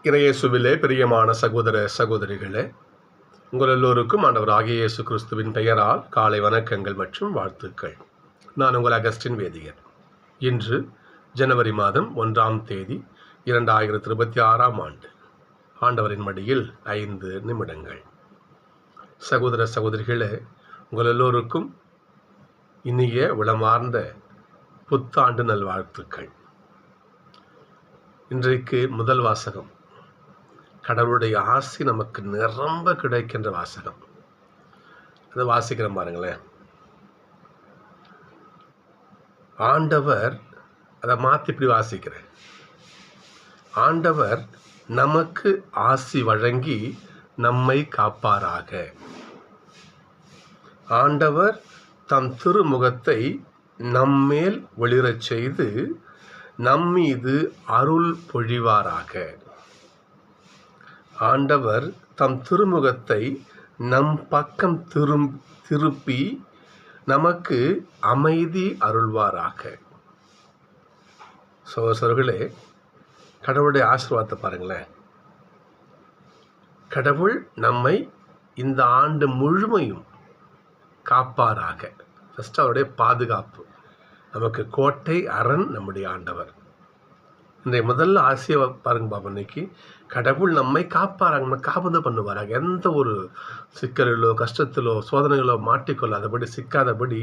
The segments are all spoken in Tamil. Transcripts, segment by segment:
இறையேசுவிலே பிரியமான சகோதர சகோதரிகளே, உங்கள் எல்லோருக்கும் ஆண்டவராகிய இயேசு கிறிஸ்துவின் பெயரால் காலை வணக்கங்கள் மற்றும் வாழ்த்துக்கள். நான் உங்கள் அகஸ்டின் வேதியர். இன்று ஜனவரி மாதம் 1ஆம் தேதி 2026ஆம் ஆண்டு. ஆண்டவரின் மடியில் 5 நிமிடங்கள். சகோதர சகோதரிகளே, உங்கள் எல்லோருக்கும் இனிய உளமார்ந்த புத்தாண்டு நல்வாழ்த்துக்கள். இன்றைக்கு முதல் வாசகம் கடவுளுடைய ஆசி நமக்கு நிரம்ப கிடைக்கின்ற வாசகம். அதை வாசிக்கிறேன் பாருங்களேன். ஆண்டவர், அதை மாற்றி இப்படி வாசிக்கிறேன். ஆண்டவர் நமக்கு ஆசி வழங்கி நம்மை காப்பாராக. ஆண்டவர் தம் திருமுகத்தை நம்மேல் ஒளிரச் செய்து நம்மீது அருள் பொழிவாராக. ஆண்டவர் தம் திருமுகத்தை நம் பக்கம் திருப்பி நமக்கு அமைதி அருள்வாராக. சகோதரர்களே, கடவுளுடைய ஆசீர்வாதத்தை பாருங்களேன். கடவுள் நம்மை இந்த ஆண்டு முழுமையும் காப்பாராக. ஃபர்ஸ்ட் அவருடைய பாதுகாப்பு. நமக்கு கோட்டை அரண் நம்முடைய ஆண்டவர். இன்றைய முதல்ல ஆசையை பாருங்க பாப்பா. இன்னைக்கு கடவுள் நம்மை காப்பாராங்க, நம்ம காப்பது பண்ணுவாராங்க. எந்த ஒரு சிக்கலிலோ கஷ்டத்திலோ சோதனைகளோ மாட்டிக்கொள்ளாதபடி சிக்காதபடி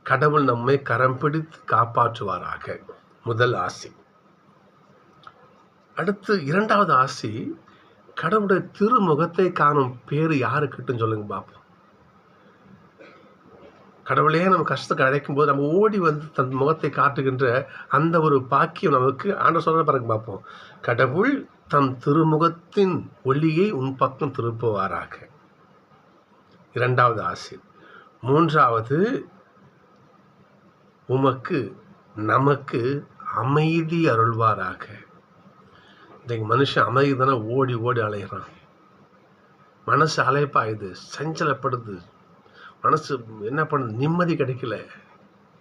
கடவுள் நம்மை கரம் பிடித்து காப்பாற்றுவாராக. முதல் ஆசி. அடுத்து 2வது ஆசி, கடவுளுடைய திருமுகத்தை காணும் பேரு யாருக்கிட்டும் சொல்லுங்க பாப்போம். கடவுளே நம்ம கஷ்டத்துக்கு அழைக்கும் போது நம்ம ஓடி வந்து தன் முகத்தை காட்டுகின்ற அந்த ஒரு பாக்கியம் நமக்கு ஆண்டவர் சொல்ற பாருங்க பார்ப்போம். கடவுள் தம் திருமுகத்தின் ஒளியை உன் பக்கம் திருப்புவாராக. 2வது ஆசி. 3வது, உமக்கு நமக்கு அமைதி அருள்வாராக. இன்றைக்கு மனுஷன் அமைதி தானே ஓடி ஓடி அலைகிறான். மனசு அலைப்பாயுது, சஞ்சலப்படுது. மனசு என்ன பண்ணுது, நிம்மதி கிடைக்கல.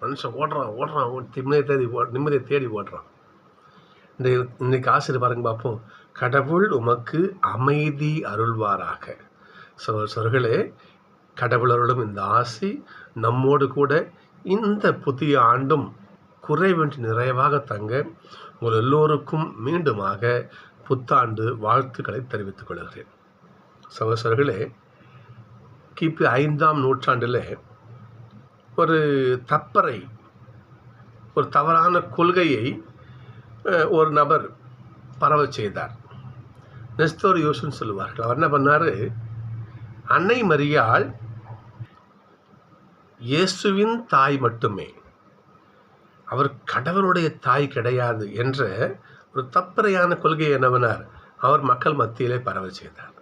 மனுஷன் ஓடுறான் நிம்மதியை தேடி ஓடுறான். இன்னைக்கு ஆசிரியர் பாருங்க பார்ப்போம். கடவுள் உமக்கு அமைதி அருள்வாராக. சொர்களே, கடவுள் அருளும் இந்த ஆசி நம்மோடு கூட இந்த புதிய ஆண்டும் குறைவின்றி நிறைவாக தங்க உங்கள் எல்லோருக்கும் மீண்டுமாக புத்தாண்டு வாழ்த்துக்களை தெரிவித்துக் கொள்கிறேன். சகோதரர்களே, கிபி 5ஆம் நூற்றாண்டில் ஒரு தப்பறை, ஒரு தவறான கொள்கையை ஒரு நபர் பரவ செய்தார். நெஸ்தோரியோஸ்னு சொல்லுவார்கள். அவர் என்ன பண்ணார், அன்னை மரியாள் இயேசுவின் தாய் மட்டுமே, அவர் கடவுளுடைய தாய் கிடையாது என்ற ஒரு தப்பறையான கொள்கையை என்னவனார் அவர் மக்கள் மத்தியிலே பரவ செய்தார்.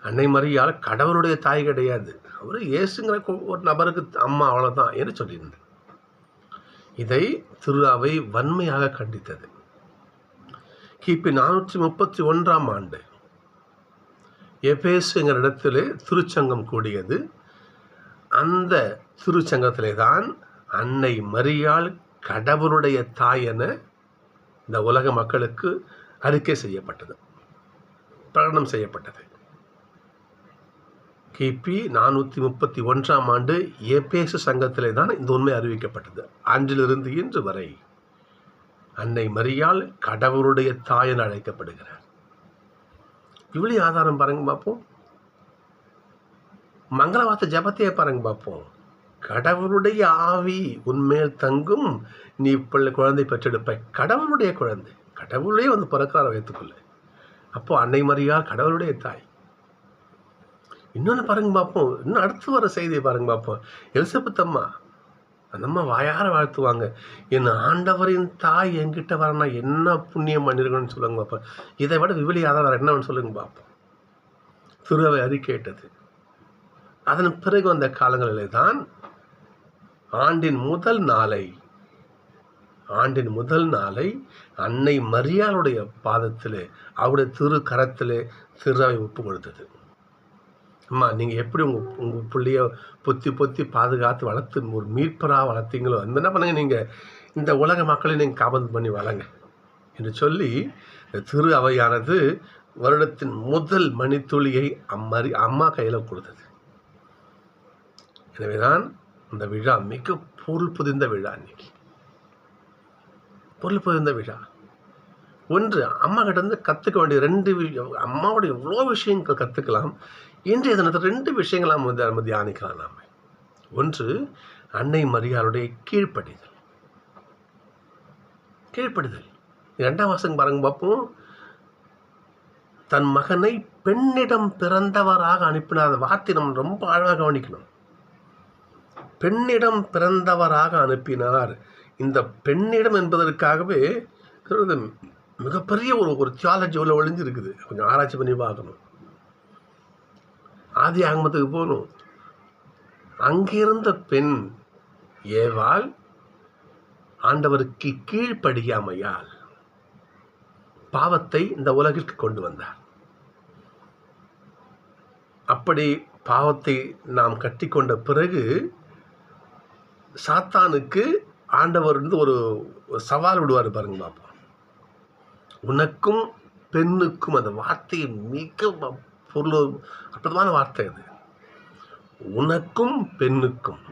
அன்னை மரியாள் கடவுளுடைய தாய் கிடையாது, அவர் இயேசுங்கிற ஒரு நபருக்கு அம்மா, அவ்வளோதான் என்று சொல்லியிருந்தார். இதை திரு அவை வன்மையாக கண்டித்தது. கிபி 431ஆம் ஆண்டு எபேசுங்கிற இடத்திலே திருச்சங்கம் கூடியது. அந்த திருச்சங்கத்திலே தான் அன்னை மரியாள் கடவுளுடைய தாய் என இந்த உலக மக்களுக்கு அறிக்கை செய்யப்பட்டது, பிரகடனம் செய்யப்பட்டது. கிபி 431ஆம் ஆண்டு எபேசு சங்கத்திலே தான் இந்த உண்மை அறிவிக்கப்பட்டது. அன்றிலிருந்து இன்று வரை அன்னை மரியாள் கடவுளுடைய தாய் என அழைக்கப்படுகிறார். இவ்வளவு ஆதாரம் பாருங்க பார்ப்போம். மங்களவார்த்தை ஜபத்தையே பாருங்க பார்ப்போம். கடவுளுடைய ஆவி உன்மேல் தங்கும், நீ குழந்தை பெற்றெடுப்பாய். கடவுளுடைய குழந்தை, கடவுளே வந்து பிறக்கிறார வைத்துக்கொள்ள. அப்போ அன்னை மரியாள் கடவுளுடைய தாய். இன்னொன்று பாருங்க பார்ப்போம். இன்னும் அடுத்து வர செய்தியை பாருங்க பார்ப்போம். எலிசபெத் அம்மா, அந்த அம்மா வாயார வாழ்த்துவாங்க, என் ஆண்டவரின் தாய் என்கிட்ட வரனா என்ன புண்ணியம் பண்ணிருக்கணும்னு சொல்லுங்க பார்ப்போம். இதை விட விவிலியாதான் வேற என்னன்னு சொல்லுங்க பார்ப்போம். திருவை அறிக்கையிட்டது. அதன் பிறகு வந்த காலங்களிலே தான் ஆண்டின் முதல் நாளை அன்னை மரியாளுடைய பாதத்திலே, அவருடைய திரு கரத்திலே திருவை ஒப்பு கொடுத்தது. அம்மா, நீங்கள் எப்படி உங்கள் பிள்ளைய பொத்தி பாதுகாத்து வளர்த்து ஒரு மீட்பராக வளர்த்தீங்களோ, அந்த என்ன பண்ணுங்க, நீங்கள் இந்த உலக மக்களை நீங்கள் காபந்து பண்ணி வளங்க. என்று சொல்லி திரு அவையானது வருடத்தின் முதல் மணித்துளியை அம்மா கையில் கொடுத்தது. எனவேதான் இந்த விழா மிக பொருள் புதிந்த விழா. இன்னைக்கு பொருள் புதிந்த விழா. ஒன்று, அம்மா கிட்ட இருந்து கற்றுக்க வேண்டிய அம்மாவோட எவ்வளோ விஷயங்கள் கற்றுக்கலாம். இன்றைய தினத்தில் 2 விஷயங்கள் நம்ம தியானிக்கலாம். நாம் ஒன்று, அன்னை மரியாளுடைய கீழ்ப்படிதல். 2ஆம் வசனம் பாருங்க பார்ப்போம். தன் மகனை பெண்ணிடம் பிறந்தவராக அனுப்பினார். வார்த்தை நம்ம ரொம்ப அழகாக கவனிக்கணும். பெண்ணிடம் பிறந்தவராக அனுப்பினார். இந்த பெண்ணிடம் என்பதற்காகவே மிகப்பெரிய ஒரு தியாலஜி உள்ள ஒளிஞ்சு இருக்குது. கொஞ்சம் ஆராய்ச்சி பண்ணி பார்க்கணும். ஆதி ஆகமத்துக்கு போகணும். அங்கிருந்த பெண் ஏவாள் ஆண்டவருக்கு கீழ்ப்படியாமையால் பாவத்தை இந்த உலகிற்கு கொண்டு வந்தார். அப்படி பாவத்தை நாம் கட்டிக்கொண்ட பிறகு சாத்தானுக்கு ஆண்டவர் ஒரு சவால் விடுவார். பாருங்க பாப்போம். உனக்கும் பெண்ணுக்கும், அந்த வார்த்தை மிக அற்புதமான வார்த்தை அது. உனக்கும் பெண்ணுக்கும்,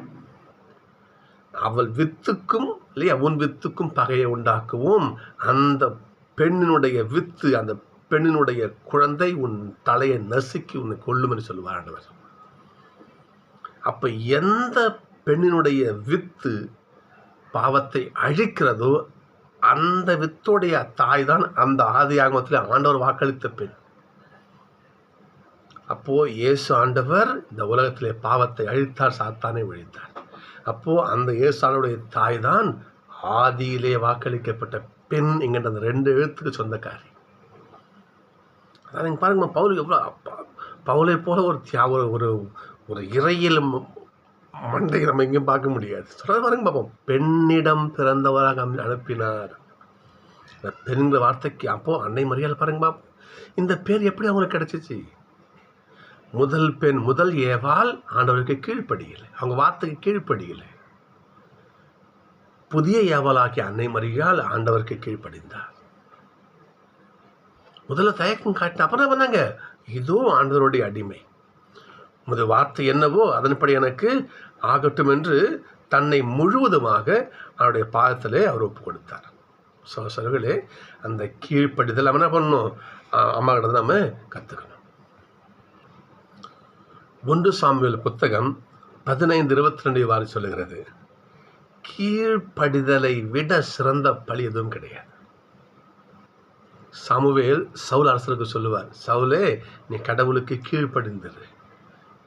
அவள் வித்துக்கும் இல்லையா, உன் வித்துக்கும் பகையை உண்டாக்குவோம். அந்த பெண்ணினுடைய வித்து, அந்த பெண்ணினுடைய குழந்தை உன் தலையை நசுக்கி உன்னை கொல்லும் என்று சொல்லுவார் ஆண்டவர். அப்ப எந்த பெண்ணினுடைய வித்து பாவத்தை அழிக்கிறதோ அந்த வித்தோடைய தாய் தான் அந்த ஆதி ஆகமத்தில் ஆண்டவர் வாக்களித்த பெண். அப்போ இயேசு ஆண்டவர் இந்த உலகத்திலே பாவத்தை அழித்தார், சாத்தானை ஒழித்தார். அப்போ அந்த இயேசு ஆண்டவருடைய தாய் தான் ஆதியிலே வாக்களிக்கப்பட்ட பெண் என்கின்ற அந்த 2 எழுத்துக்கு சொந்தக்காரி. அதான் நீங்கள் பாருங்க, பவுலை போல ஒரு இறையில் மண்டை நம்ம எங்கேயும் பார்க்க முடியாது. சொல்றது பாருங்க பார்ப்போம். பெண்ணிடம் பிறந்தவராக அனுப்பினார். இந்த பெண்கிற வார்த்தைக்கு அப்போ அன்னை மரியாதை பாருங்க பார்ப்போம். இந்த பேர் எப்படி அவங்களுக்கு கிடைச்சிச்சு? முதல் பெண், முதல் ஏவாள் ஆண்டவருக்கு கீழ்ப்படியலை, அவங்க வார்த்தைக்கு கீழ்ப்படியலை. புதிய ஏவாளாகிய அன்னை மரியாள் ஆண்டவருக்கு கீழ்ப்படிந்தார். முதல்ல தயக்கம் காட்டின, அப்புறம் பண்ணாங்க இதோ ஆண்டவருடைய அடிமை. முதல் வார்த்தை என்னவோ அதன்படி எனக்கு ஆகட்டும் என்று தன்னை முழுவதுமாக அவருடைய பாதத்திலே அவர் ஒப்பு கொடுத்தார். சகோதரர்களே, அந்த கீழ்ப்படிதல் நம்ம என்ன பண்ணணும்? அம்மா கிட்ட நம்ம கற்றுக்கணும். 1 சாமுவேல் புத்தகம் 15:22 வாரி சொல்லுகிறது, கீழ்ப்படிதலை விட சிறந்த பழி எதுவும் கிடையாது. சாமுவேல் சவுல் அரசருக்கு சொல்லுவார், சவுலே நீ கடவுளுக்கு கீழ்ப்படிந்திரு.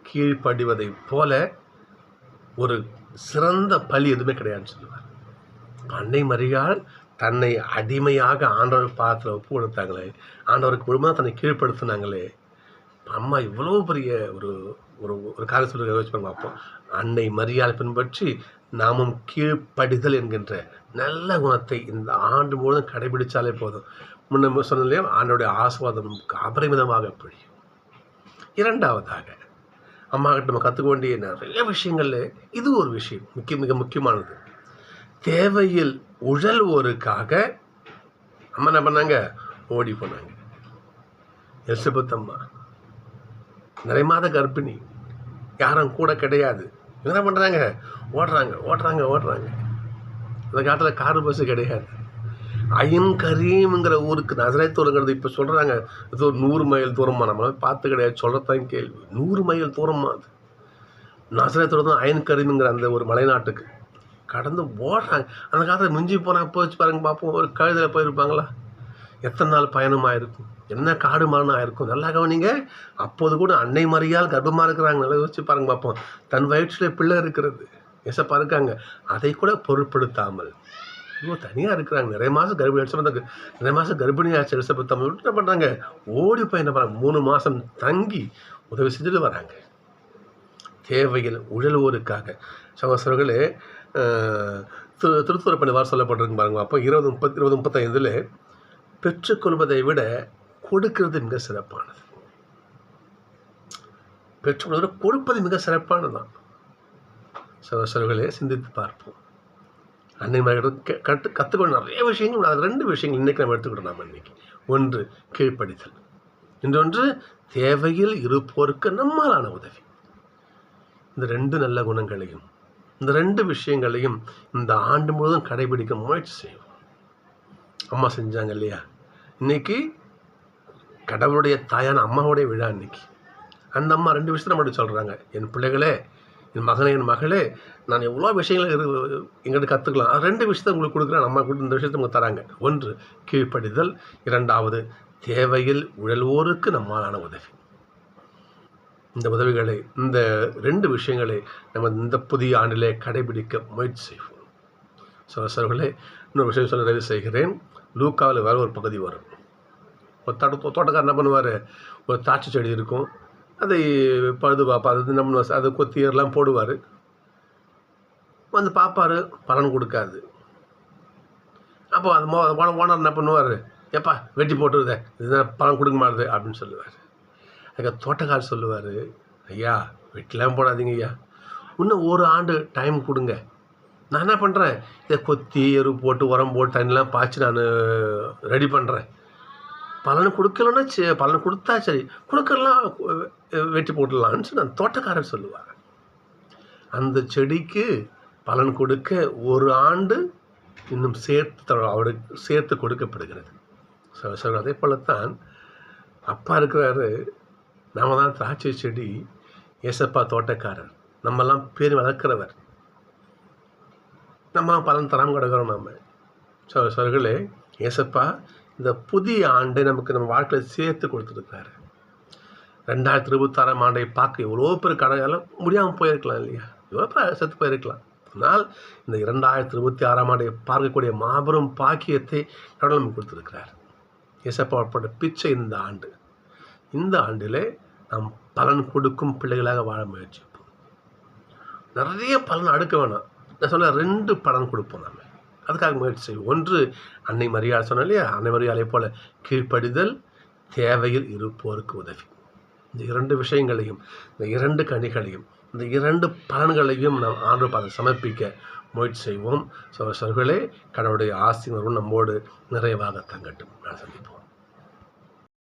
கீழ்ப்படிவதை போல ஒரு சிறந்த பழி எதுவுமே கிடையாதுன்னு சொல்லுவார். அன்னை மரியாள் தன்னை அடிமையாக ஆண்டவர் பாதத்தில் ஒப்பு கொடுத்தாங்களே, ஆண்டவருக்கு முழுமையாக தன்னை கீழ்ப்படுத்தினாங்களே. அம்மா இவ்வளோ பெரிய ஒரு ஒரு காரியம் சொல்ல யோசிச்சு பார்ப்போம். அன்னை மரியாள் பின்பற்றி நாமும் கீழ்ப்படிதல் என்கின்ற நல்ல குணத்தை இந்த ஆண்டு முழுவதும் கடைபிடிச்சாலே போதும். முன்ன சொன்னதுலேயே ஆண்டோடைய ஆசீர்வாதம் அபரிமிதமாக பொழியும். 2ஆவதாக அம்மா கிட்ட நம்ம கற்றுக்க வேண்டிய நிறைய விஷயங்கள்ல இது ஒரு விஷயம் மிக முக்கியமானது. தேவையில் உழல்வோருக்காக அம்மா என்ன பண்ணாங்க? ஓடி போனாங்க. எலிசபெத் அம்மா நிறைய மாத கர்ப்பிணி, யாரும் கூட கிடையாது. என்ன பண்ணுறாங்க? ஓடுறாங்க. அந்த காலத்தில் காரு பஸ்ஸு கிடையாது. அயன் கரீம்ங்கிற ஊருக்கு நசரேத்தூருங்கிறது இப்போ சொல்கிறாங்க ஏதோ 100 மைல் தூரமாக, நம்மளால பார்த்து கிடையாது, சொல்கிறதான் கேள்வி. 100 மைல் தூரமாக அது நசரேத்தூர் தான் அயன் கரீம்ங்கிற அந்த ஒரு மலைநாட்டுக்கு கடந்து ஓடுறாங்க. அந்த காலத்தில் மிஞ்சி போனால் போச்சு பாருங்க பார்ப்போம். ஒரு கழுதையில் போயிருப்பாங்களா? எத்தனை நாள் பயணமாக இருக்கும், என்ன காடு மரணம் ஆயிருக்கும். நல்லா கவனிங்க. அப்போது கூட அன்னை மரியாள் கர்ப்பமாக இருக்கிறாங்க. நல்லா யோசிச்சு பாருங்க பார்ப்போம். தன் வயிற்றில் பிள்ளை இருக்கிறது, எசப்பா இருக்காங்க. அதை கூட பொருட்படுத்தாமல் தனியாக இருக்கிறாங்க. நிறைய மாதம் கர்ப்பிணியாச்சு எலிசபெத் அம்மா. என்ன பண்ணுறாங்க? ஓடி போய் என்ன பண்ணுறாங்க? 3 மாதம் தங்கி உதவி செஞ்சுட்டு வராங்க. தேவையில் உழல்வோருக்காக. சகோதரர்களே, திருத்துறை பண்ணி சொல்லப்பட்டிருக்கு பாருங்க. அப்போ 20:35 பெற்றுக்கொள்வதை விட கொடுக்கிறது மிக சிறப்பானது. பெற்றுக்கொள்வதை கொடுப்பது மிக சிறப்பானதுதான். சகோதரர்களே, சிந்தித்து பார்ப்போம். அன்னை மரியாதை கற்றுக்கொள்ள நிறைய விஷயங்கள். அது 2 விஷயங்கள் இன்றைக்கி நம்ம எடுத்துக்கிட்டோம். நாம் இன்றைக்கி ஒன்று கீழ்ப்படிதல், இன்னொன்று தேவையில் இருப்போருக்கு நம்மாலான உதவி. இந்த 2 நல்ல குணங்களையும் இந்த 2 விஷயங்களையும் இந்த ஆண்டு முழுவதும் கடைபிடிக்க முயற்சி செய்வோம். அம்மா செஞ்சாங்க இல்லையா? இன்னைக்கு கடவுளுடைய தாயான அம்மாவுடைய விழா. இன்னைக்கு அந்த அம்மா 2 விஷயத்தை மட்டும் சொல்கிறாங்க. என் பிள்ளைகளே, என் மகனே, என் மகளே, நான் எவ்வளோ விஷயங்கள் எங்கிட்ட கற்றுக்கலாம். 2 விஷயத்தை உங்களுக்கு கொடுக்குறேன். அம்மா கொடுத்து இந்த விஷயத்தை உங்களுக்கு தராங்க. ஒன்று கீழ்ப்படிதல், 2வது தேவையில் உழல்வோருக்கு நம்மாலான உதவி. இந்த உதவிகளை, இந்த 2 விஷயங்களை நம்ம இந்த புதிய ஆண்டிலே கடைபிடிக்க முயற்சி செய்வோம். சகோதரர்களே, இன்னொரு விஷயம் சொல்ல நிறைவு செய்கிறேன். லூக்காவில் வேறு ஒரு பகுதி வரும். ஒரு தோட்டக்காரர் என்ன பண்ணுவார், ஒரு திராட்சை செடி இருக்கும், அதை பழுது பார்ப்பார், அது நம்ம அதை கொத்தியெல்லாம் போடுவார். வந்து பார்ப்பார், பலன் கொடுக்காது. அப்போ அது ஓனர் என்ன பண்ணுவார், ஏப்பா வெட்டி போட்டுருதே, இதுதான் பலன் கொடுக்க மாட்டுது அப்படின்னு சொல்லுவார். அதுக்கு தோட்டக்காரர் சொல்லுவார், ஐயா வெட்டிலாம் போடாதீங்க ஐயா, இன்னும் 1 ஆண்டு டைம் கொடுங்க. நான் என்ன பண்ணுறேன், இதை கொத்தி எரு போட்டு உரம் போட்டு தண்ணிலாம் பாய்ச்சி நான் ரெடி பண்ணுறேன். பலன் கொடுக்கலன்னா பலன் கொடுத்தா சரி, கொடுக்கலாம் வெட்டி போட்டுடலான்னு சொல்லி அந்த தோட்டக்காரர் சொல்லுவார். அந்த செடிக்கு பலன் கொடுக்க 1 ஆண்டு இன்னும் அவருக்கு சேர்த்து கொடுக்கப்படுகிறது. அதே போலத்தான் அப்பா இருக்கிறாரு, நாம தான் திராட்சை செடி, ஏசப்பா தோட்டக்காரர், நம்மெல்லாம் பேர் வளர்க்கிறவர், நம்மளாம் பலன் தராமல் கிடக்கிறோம். நம்ம சகோதரர்களே, ஏசப்பா இந்த புதிய ஆண்டை நமக்கு நம்ம வாழ்க்கையில் சேர்த்து கொடுத்துருக்காரு. 2026ஆம் ஆண்டை பார்க்க எவ்வளோ பேர் கடையாலும் முடியாமல் போயிருக்கலாம் இல்லையா? எவ்வளோ பேர் செத்து போயிருக்கலாம். ஆனால் இந்த 2026ஆம் ஆண்டை பார்க்கக்கூடிய மாபெரும் பாக்கியத்தை கடவுள் நமக்கு கொடுத்துருக்கிறார். ஏசப்பாவோட பிச்சை இந்த ஆண்டு. இந்த ஆண்டிலே நாம் பலன் கொடுக்கும் பிள்ளைகளாக வாழ முயற்சிப்போம். நிறைய பலன் அடுக்க வேணாம். நான் சொல்ல 2 பலன் கொடுப்போம். நாம் அதுக்காக முயற்சி செய்வோம். ஒன்று அன்னை மரியாதை சொன்னோம் இல்லையா? அன்னை மரியாதை போல கீழ்ப்படிதல், தேவையில் இருப்போருக்கு உதவி. இந்த 2 விஷயங்களையும், இந்த 2 கனிகளையும், இந்த 2 பலன்களையும் நாம் ஆண்டவருக்கு சமர்ப்பிக்க முயற்சி செய்வோம். சகோதரர்களே, கடவுளுடைய ஆசீர்வாதம் நம்மோடு நிறைவாக தங்கட்டும். நான் சந்திப்போம்.